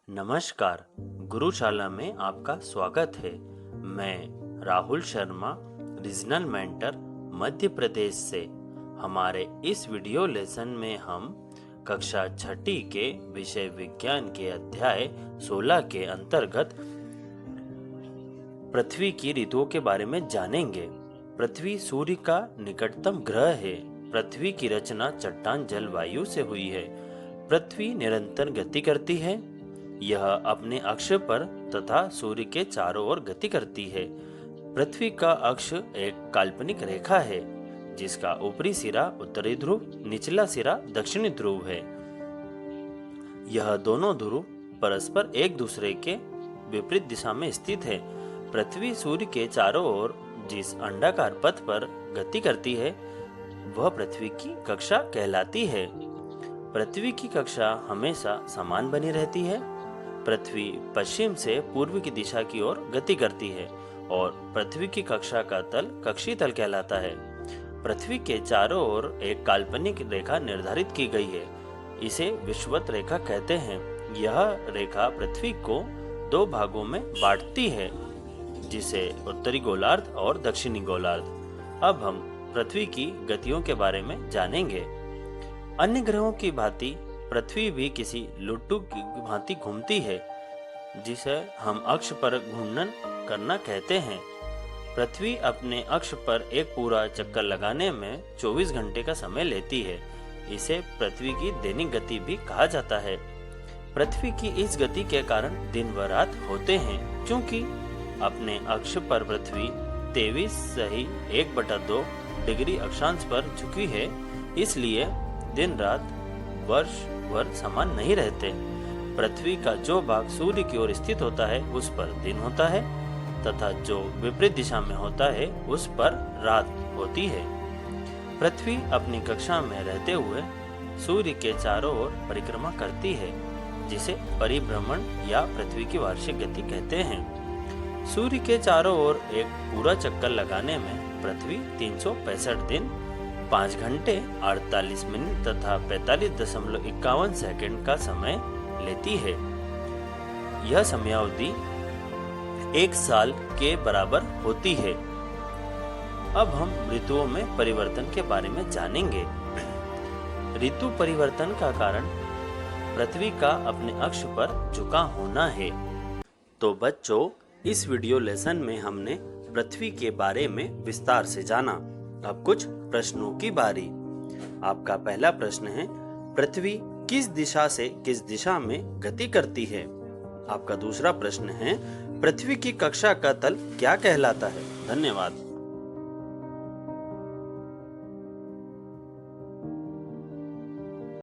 नमस्कार, गुरुशाला में आपका स्वागत है। मैं राहुल शर्मा, रीजनल मेंटर, मध्य प्रदेश से। हमारे इस वीडियो लेसन में हम कक्षा छठी के विषय विज्ञान के अध्याय 16 के अंतर्गत पृथ्वी की ऋतुओं के बारे में जानेंगे। पृथ्वी सूर्य का निकटतम ग्रह है। पृथ्वी की रचना चट्टान जलवायु से हुई है। पृथ्वी निरंतर गति करती है। यह अपने अक्ष पर तथा सूर्य के चारों ओर गति करती है। पृथ्वी का अक्ष एक काल्पनिक रेखा है जिसका ऊपरी सिरा उत्तरी ध्रुव, निचला सिरा दक्षिणी ध्रुव है। यह दोनों ध्रुव परस्पर एक दूसरे के विपरीत दिशा में स्थित है। पृथ्वी सूर्य के चारों ओर जिस अंडाकार पथ पर गति करती है वह पृथ्वी की कक्षा कहलाती है। पृथ्वी की कक्षा हमेशा समान बनी रहती है। पृथ्वी पश्चिम से पूर्व की दिशा की ओर गति करती है और पृथ्वी की कक्षा का तल कक्षीय तल कहलाता है। पृथ्वी के चारों ओर एक काल्पनिक रेखा निर्धारित की गई है। इसे विषुवत रेखा कहते हैं। यह रेखा पृथ्वी को दो भागों में बांटती है, जिसे उत्तरी गोलार्ध और दक्षिणी गोलार्ध। अब हम पृथ्वी की गतियों के बारे में जानेंगे। अन्य ग्रहों की भांति पृथ्वी भी किसी लुट्टू की भांति घूमती है, जिसे हम अक्ष पर घूर्णन करना कहते हैं। पृथ्वी अपने अक्ष पर एक पूरा चक्कर लगाने में 24 घंटे का समय लेती है। इसे पृथ्वी की दैनिक गति भी कहा जाता है। पृथ्वी की इस गति के कारण दिन व रात होते हैं। क्योंकि अपने अक्ष पर पृथ्वी 23.1/2 डिग्री अक्षांश पर झुकी है, इसलिए दिन रात वर्ष भर समान नहीं रहते। पृथ्वी का जो भाग सूर्य की ओर स्थित होता है उस पर दिन होता है तथा जो विपरीत दिशा में होता है उस पर रात होती है। पृथ्वी अपनी कक्षा में रहते हुए सूर्य के चारों ओर परिक्रमा करती है, जिसे परिभ्रमण या पृथ्वी की वार्षिक गति कहते हैं। सूर्य के चारों ओर एक पूरा चक्कर लगाने में पृथ्वी 365 दिन, 5 घंटे 48 मिनट तथा 45.51 सेकंड का समय लेती है। यह समयावधि 1 साल के बराबर होती है। अब हम ऋतुओं में परिवर्तन के बारे में जानेंगे। ऋतु परिवर्तन का कारण पृथ्वी का अपने अक्ष पर झुका होना है। तो बच्चों, इस वीडियो लेसन में हमने पृथ्वी के बारे में विस्तार से जाना। अब कुछ प्रश्नों की बारी। आपका पहला प्रश्न है, पृथ्वी किस दिशा से किस दिशा में गति करती है? आपका दूसरा प्रश्न है, पृथ्वी की कक्षा का तल क्या कहलाता है? धन्यवाद।